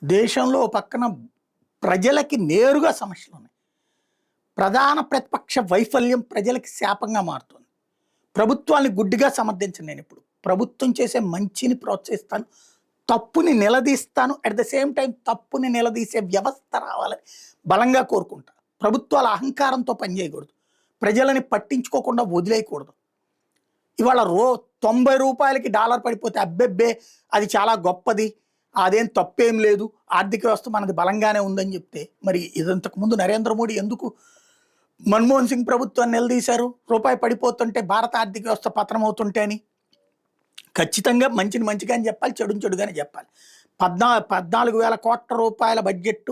దేశంలో ఓ పక్కన ప్రజలకి నేరుగా సమస్యలున్నాయి. ప్రధాన ప్రతిపక్ష వైఫల్యం ప్రజలకి శాపంగా మారుతుంది. ప్రభుత్వాన్ని గుడ్డిగా సమర్థించను నేనిప్పుడు. ప్రభుత్వం చేసే మంచిని ప్రోత్సహిస్తాను. తప్పుని నిలదీస్తాను. అట్ ద సేమ్ టైం తప్పుని నిలదీసే వ్యవస్థ రావాలని బలంగా కోరుకుంటా. ప్రభుత్వాల అహంకారంతో పనిచేయకూడదు. ప్రజలని పట్టించుకోకుండా వదిలేయకూడదు. ఇవాళ రూ. 90కి డాలర్ పడిపోతే అబ్బెబ్బే అది చాలా గొప్పది, అదేం తప్పేం లేదు, ఆర్థిక వ్యవస్థ మనది బలంగానే ఉందని చెప్తే మరి ఇదంతకుముందు నరేంద్ర మోడీ ఎందుకు మన్మోహన్ సింగ్ ప్రభుత్వాన్ని నిలదీశారు? రూపాయి పడిపోతుంటే భారత ఆర్థిక వ్యవస్థ పతనం అవుతుంటే అని. ఖచ్చితంగా మంచిని మంచిగానే చెప్పాలి, చెడుని చెడుగానే చెప్పాలి. 14,000 కోట్ల రూపాయల బడ్జెట్,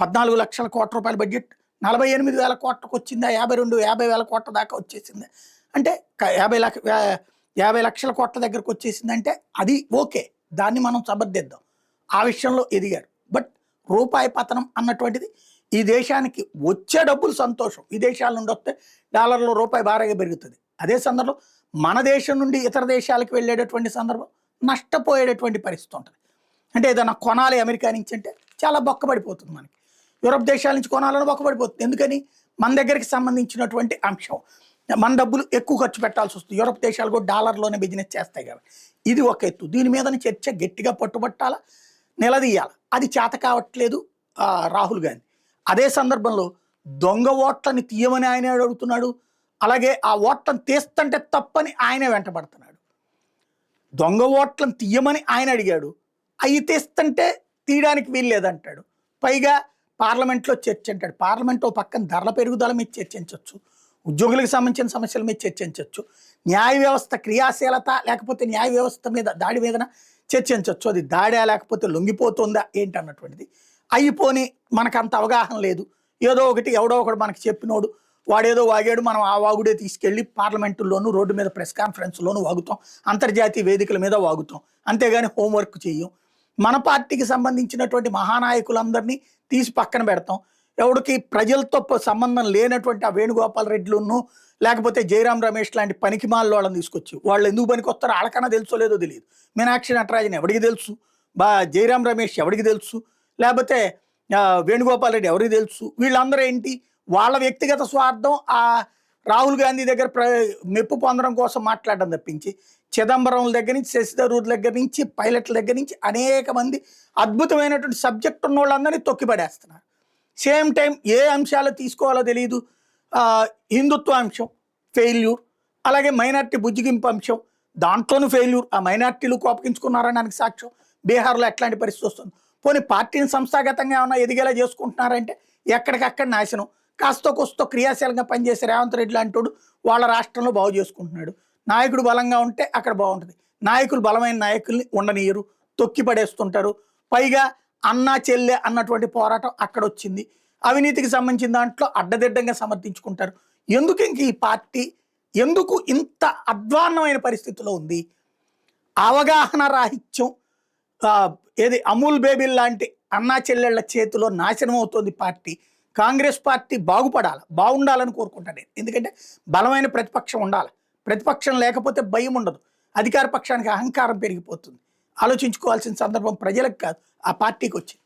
14 లక్షల కోట్ల రూపాయల బడ్జెట్ 48,000 కోట్లకు వచ్చిందా? 50,000 కోట్ల దాకా వచ్చేసిందా? అంటే 50 లక్షల కోట్ల దగ్గరకు వచ్చేసిందంటే అది ఓకే, దాన్ని మనం సమర్థిద్దాం. ఆ విషయంలో ఎదిగారు. బట్ రూపాయి పతనం అన్నటువంటిది ఈ దేశానికి వచ్చే డబ్బులు సంతోషం, ఈ దేశాల నుండి వస్తే డాలర్లో రూపాయి భారీగా పెరుగుతుంది. అదే సందర్భంలో మన దేశం నుండి ఇతర దేశాలకు వెళ్ళేటటువంటి సందర్భం నష్టపోయేటటువంటి పరిస్థితి ఉంటుంది. అంటే ఏదైనా కొనాలి అమెరికా నుంచి అంటే చాలా బొక్కబడిపోతుంది. మనకి యూరప్ దేశాల నుంచి కొనాలని బొక్కబడిపోతుంది. ఎందుకని? మన దగ్గరికి సంబంధించినటువంటి అంశం, మన డబ్బులు ఎక్కువ ఖర్చు పెట్టాల్సి వస్తుంది. యూరప్ దేశాలు కూడా డాలర్లోనే బిజినెస్ చేస్తాయి కాబట్టి ఇది ఒక ఎత్తు. దీని మీద చర్చ గట్టిగా పట్టుబట్టాలా, నిలదీయాలి. అది చేత కావట్లేదు రాహుల్ గాంధీ. అదే సందర్భంలో దొంగ ఓట్లని తీయమని ఆయన అడుగుతున్నాడు. అలాగే ఆ ఓట్లను తీస్తుంటే తప్పని ఆయనే వెంటబడుతున్నాడు. దొంగ ఓట్లను తీయమని ఆయన అడిగాడు, అవి తీస్తుంటే తీయడానికి వీల్లేదంటాడు. పైగా పార్లమెంట్లో చర్చ అంటాడు. పార్లమెంట్ ఓ పక్కన ధరల పెరుగుదల మీద చర్చించవచ్చు, ఉద్యోగులకు సంబంధించిన సమస్యల మీద చర్చించవచ్చు, న్యాయ వ్యవస్థ క్రియాశీలత లేకపోతే న్యాయ వ్యవస్థ మీద దాడి మీద చర్చించవచ్చు. అది దాడా లేకపోతే లొంగిపోతుందా ఏంటన్నటువంటిది. అయిపోని మనకు అంత అవగాహన లేదు, ఏదో ఒకటి ఎవడో ఒకడు మనకి చెప్పినోడు వాడేదో వాగాడు, మనం ఆ వాగుడే తీసుకెళ్ళి పార్లమెంటుల్లోనూ రోడ్డు మీద ప్రెస్ కాన్ఫరెన్స్లోనూ వాగుతాం, అంతర్జాతీయ వేదికల మీద వాగుతాం, అంతేగాని హోంవర్క్ చెయ్యం. మన పార్టీకి సంబంధించినటువంటి మహానాయకులందరినీ తీసి పక్కన పెడతాం. ఎవడికి ప్రజలతో సంబంధం లేనటువంటి ఆ వేణుగోపాల్ రెడ్డిలను లేకపోతే జయరాం రమేష్ లాంటి పనికిమాల వాళ్ళని తీసుకొచ్చి వాళ్ళు ఎందుకు పనికి వస్తారో వాళ్ళకన్నా తెలుసో లేదో తెలియదు. మీనాక్షి నటరాజన్ ఎవరికి తెలుసు? జయరాం రమేష్ ఎవరికి తెలుసు? లేకపోతే వేణుగోపాల్ రెడ్డి ఎవరికి తెలుసు? వీళ్ళందరూ ఏంటి, వాళ్ళ వ్యక్తిగత స్వార్థం ఆ రాహుల్ గాంధీ దగ్గర మెప్పు పొందడం కోసం మాట్లాడడం తప్పించి చిదంబరం దగ్గర నుంచి, శశి థరూర్ దగ్గర నుంచి, పైలట్ల దగ్గర నుంచి అనేక మంది అద్భుతమైనటువంటి సబ్జెక్ట్ ఉన్న వాళ్ళందరినీ తొక్కిపడేస్తున్నారు. సేమ్ టైం ఏ అంశాలు తీసుకోవాలో తెలియదు. హిందుత్వ అంశం ఫెయిల్యూర్, అలాగే మైనార్టీ బుజ్జిగింపు అంశం దాంట్లోనూ ఫెయిల్యూర్. ఆ మైనార్టీలు కోపగించుకున్నారని దానికి సాక్ష్యం. బీహార్లో ఎట్లాంటి పరిస్థితి వస్తుంది? పోనీ పార్టీని సంస్థాగతంగా ఏమన్నా ఎదిగేలా చేసుకుంటున్నారంటే ఎక్కడికక్కడ నాశనం. కాస్తో కోస్తో క్రియాశీలంగా పనిచేసే రేవంత్ రెడ్డి లాంటోడు వాళ్ళ రాష్ట్రంలో బాగు చేసుకుంటున్నాడు. నాయకుడు బలంగా ఉంటే అక్కడ బాగుంటుంది. నాయకులు బలమైన నాయకుల్ని ఉండనీయరు, తొక్కి పడేస్తుంటారు. పైగా అన్నా చెల్లె అన్నటువంటి పోరాటం అక్కడ వచ్చింది. అవినీతికి సంబంధించిన దాంట్లో అడ్డదిడ్డంగా సమర్థించుకుంటారు. ఎందుకు ఇంక ఈ పార్టీ ఎందుకు ఇంత అధ్వాన్నమైన పరిస్థితిలో ఉంది? అవగాహన రాహిత్యం, ఏది అమూల్ బేబీల్ లాంటి అన్నా చెల్లెళ్ల చేతిలో నాశనం అవుతుంది పార్టీ. కాంగ్రెస్ పార్టీ బాగుండాలని కోరుకుంటాను. ఎందుకంటే బలమైన ప్రతిపక్షం ఉండాలి. ప్రతిపక్షం లేకపోతే భయం ఉండదు, అధికార పక్షానికి అహంకారం పెరిగిపోతుంది. ఆలోచించుకోవాల్సిన సందర్భం ప్రజలకు కాదు, ఆ పార్టీకి వచ్చింది.